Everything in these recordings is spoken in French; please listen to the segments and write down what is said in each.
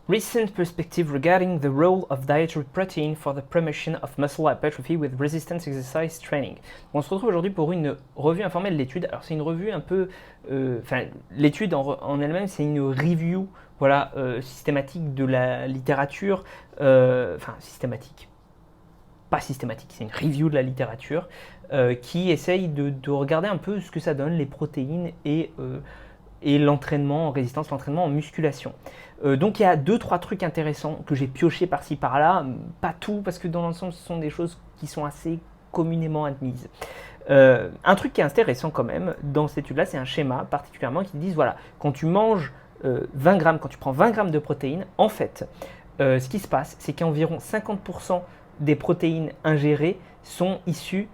Recent perspective regarding the role of dietary protein for the promotion of muscle hypertrophy with resistance exercise training. On se retrouve aujourd'hui pour une revue informelle de l'étude. Alors c'est une revue un peu, l'étude en elle-même c'est une review, voilà, systématique de la littérature, systématique, pas systématique, c'est une review de la littérature qui essaye de regarder un peu ce que ça donne les protéines et l'entraînement en résistance, l'entraînement en musculation. Donc il y a 2-3 trucs intéressants que j'ai pioché par-ci par-là, pas tout parce que dans l'ensemble ce sont des choses qui sont assez communément admises. Un truc qui est intéressant quand même dans cette étude-là, c'est un schéma particulièrement qui dit voilà, quand tu manges 20 grammes, quand tu prends 20 grammes de protéines, en fait, ce qui se passe, c'est qu'environ 50% des protéines ingérées sont issues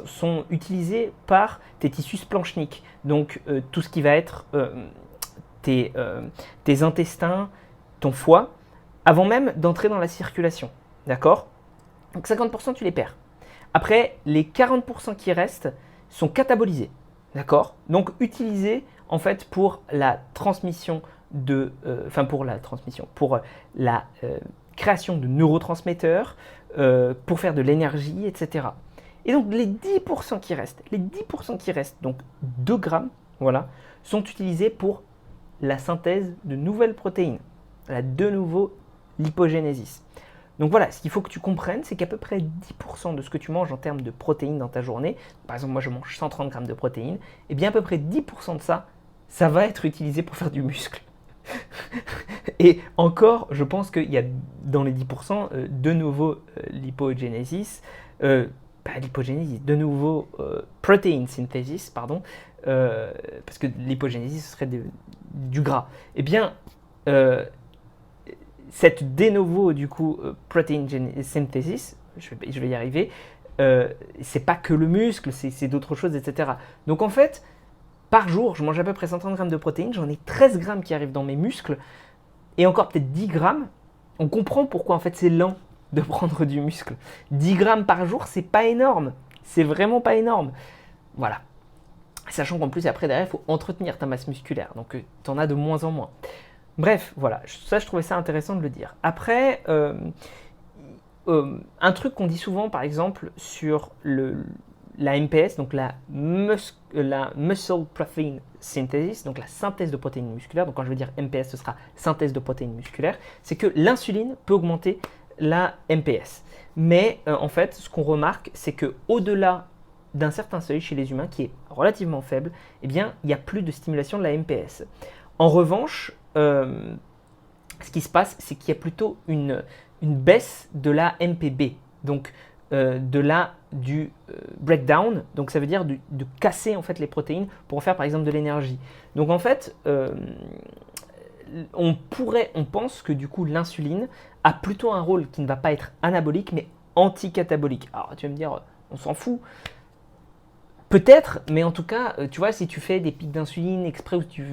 sont utilisés par tes tissus splanchniques. Donc tout ce qui va être tes intestins, ton foie, avant même d'entrer dans la circulation. D'accord ? Donc 50% tu les perds. Après, les 40% qui restent sont catabolisés. D'accord ? Donc utilisés en fait pour la transmission pour la création de neurotransmetteurs, pour faire de l'énergie, etc. Et donc les 10% qui restent, donc 2 grammes, voilà, sont utilisés pour la synthèse de nouvelles protéines, de nouveau l'hypogénésis. Donc voilà, ce qu'il faut que tu comprennes, c'est qu'à peu près 10% de ce que tu manges en termes de protéines dans ta journée, par exemple moi je mange 130 grammes de protéines, et bien à peu près 10% de ça, ça va être utilisé pour faire du muscle. Et encore, je pense qu'il y a dans les 10% de nouveau l'hypogénésis, l'hypogénésis, de nouveau protein synthesis, pardon, parce que l'hypogénésis ce serait du gras. Eh bien, cette de nouveau du coup protein synthesis, je vais y arriver, c'est pas que le muscle, c'est d'autres choses, etc. Donc en fait, par jour, je mange à peu près 130 grammes de protéines, j'en ai 13 grammes qui arrivent dans mes muscles, et encore peut-être 10 grammes. On comprend pourquoi en fait c'est lent de prendre du muscle. 10 grammes par jour, c'est pas énorme. C'est vraiment pas énorme. Voilà. Sachant qu'en plus, après, derrière, il faut entretenir ta masse musculaire. Donc, tu en as de moins en moins. Bref, voilà. Ça, je trouvais ça intéressant de le dire. Après, un truc qu'on dit souvent, par exemple, sur la MPS, donc la Muscle Protein Synthesis, donc la synthèse de protéines musculaires. Donc, quand je veux dire MPS, ce sera synthèse de protéines musculaires. C'est que l'insuline peut augmenter la MPS. Mais en fait, ce qu'on remarque, c'est qu'au-delà d'un certain seuil chez les humains qui est relativement faible, eh bien, il n'y a plus de stimulation de la MPS. En revanche, ce qui se passe, c'est qu'il y a plutôt une baisse de la MPB, donc du breakdown, donc ça veut dire de casser en fait les protéines pour en faire par exemple de l'énergie. Donc en fait, on pense que du coup l'insuline a plutôt un rôle qui ne va pas être anabolique mais anticatabolique. Alors tu vas me dire, on s'en fout. Peut-être, mais en tout cas, tu vois, si tu fais des pics d'insuline exprès ou tu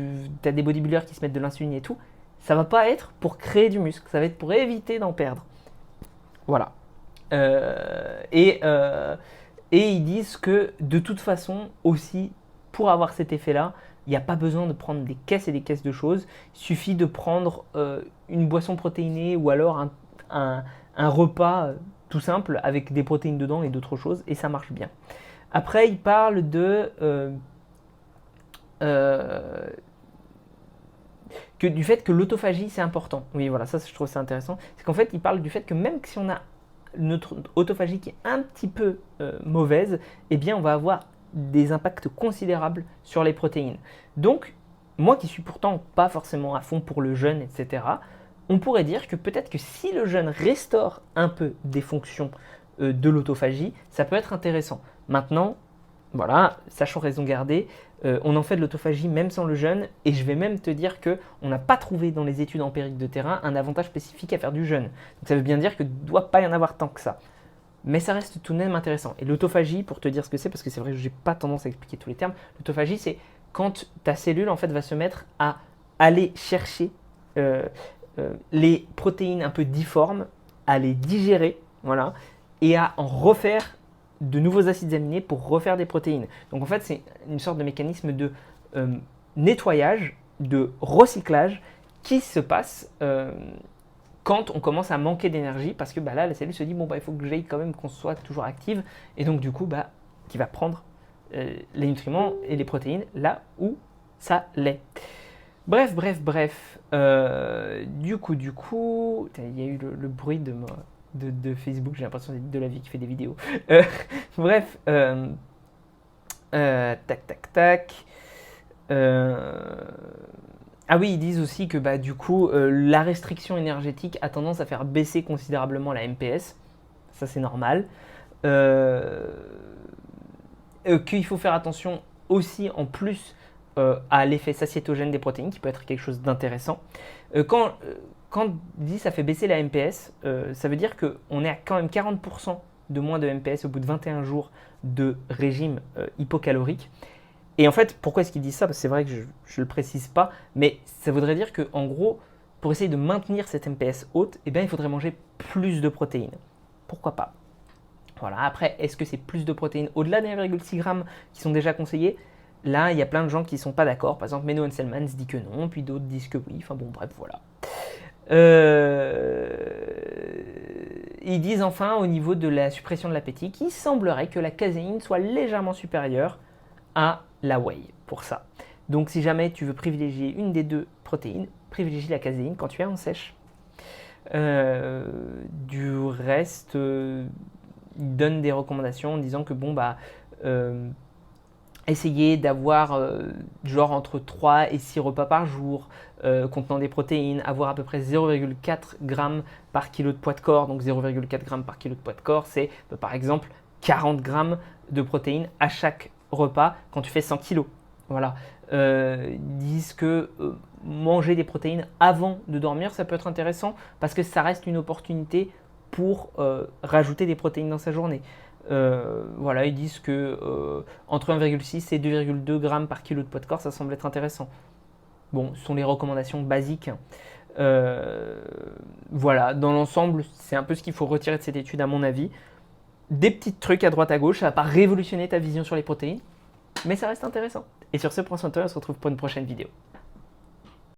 as des bodybuilders qui se mettent de l'insuline et tout, ça va pas être pour créer du muscle, ça va être pour éviter d'en perdre. Voilà. Et ils disent que de toute façon aussi, pour avoir cet effet-là, il n'y a pas besoin de prendre des caisses et des caisses de choses. Il suffit de prendre une boisson protéinée ou alors un repas tout simple avec des protéines dedans et d'autres choses et ça marche bien. Après, il parle du fait que l'autophagie c'est important. Oui, voilà, ça je trouve ça intéressant. C'est qu'en fait, il parle du fait que même si on a notre autophagie qui est un petit peu mauvaise, eh bien, on va avoir des impacts considérables sur les protéines. Donc, moi qui suis pourtant pas forcément à fond pour le jeûne, etc., on pourrait dire que peut-être que si le jeûne restaure un peu des fonctions de l'autophagie, ça peut être intéressant. Maintenant, voilà, sachant raison garder, on en fait de l'autophagie même sans le jeûne, et je vais même te dire qu'on n'a pas trouvé dans les études empiriques de terrain un avantage spécifique à faire du jeûne. Donc ça veut bien dire qu'il ne doit pas y en avoir tant que ça. Mais ça reste tout de même intéressant. Et l'autophagie, pour te dire ce que c'est, parce que c'est vrai que je n'ai pas tendance à expliquer tous les termes, l'autophagie c'est quand ta cellule en fait va se mettre à aller chercher les protéines un peu difformes, à les digérer, voilà, et à en refaire de nouveaux acides aminés pour refaire des protéines. Donc en fait, c'est une sorte de mécanisme de nettoyage, de recyclage qui se passe quand on commence à manquer d'énergie, parce que là, la cellule se dit, bon, il faut que j'aille quand même qu'on soit toujours active, et donc du coup, qui va prendre les nutriments et les protéines là où ça l'est. Bref. Du coup, il y a eu le bruit de Facebook, j'ai l'impression de la vie qui fait des vidéos. Bref, tac. Ah oui, ils disent aussi que du coup, la restriction énergétique a tendance à faire baisser considérablement la MPS. Ça, c'est normal. Qu'il faut faire attention aussi en plus à l'effet satiétogène des protéines, qui peut être quelque chose d'intéressant. Quand on dit ça fait baisser la MPS, ça veut dire qu'on est à quand même 40% de moins de MPS au bout de 21 jours de régime hypocalorique. Et en fait, pourquoi est-ce qu'ils disent ça? Parce que c'est vrai que je ne le précise pas, mais ça voudrait dire qu'en gros, pour essayer de maintenir cette MPS haute, il faudrait manger plus de protéines. Pourquoi pas? Voilà. Après, est-ce que c'est plus de protéines au-delà des 1,6 g qui sont déjà conseillés? Là, il y a plein de gens qui ne sont pas d'accord. Par exemple, Menno Henselmans dit que non, puis d'autres disent que oui. Enfin bon, bref, voilà. Ils disent enfin, au niveau de la suppression de l'appétit, qu'il semblerait que la caséine soit légèrement supérieure à la whey pour ça. Donc si jamais tu veux privilégier une des deux protéines, privilégie la caséine quand tu es en sèche. Du reste, ils donnent des recommandations en disant que essayez d'avoir genre entre 3 et 6 repas par jour contenant des protéines, avoir à peu près 0,4 g par kilo de poids de corps. Donc 0,4 g par kilo de poids de corps, c'est par exemple 40 g de protéines à chaque repas quand tu fais 100 kg. Voilà. Ils disent que manger des protéines avant de dormir, ça peut être intéressant parce que ça reste une opportunité pour rajouter des protéines dans sa journée. Voilà, ils disent que entre 1,6 et 2,2 g par kilo de poids de corps, ça semble être intéressant. Bon, ce sont les recommandations basiques. Voilà, dans l'ensemble, c'est un peu ce qu'il faut retirer de cette étude à mon avis. Des petits trucs à droite à gauche, ça ne va pas révolutionner ta vision sur les protéines, mais ça reste intéressant. Et sur ce, prends soin de toi, on se retrouve pour une prochaine vidéo.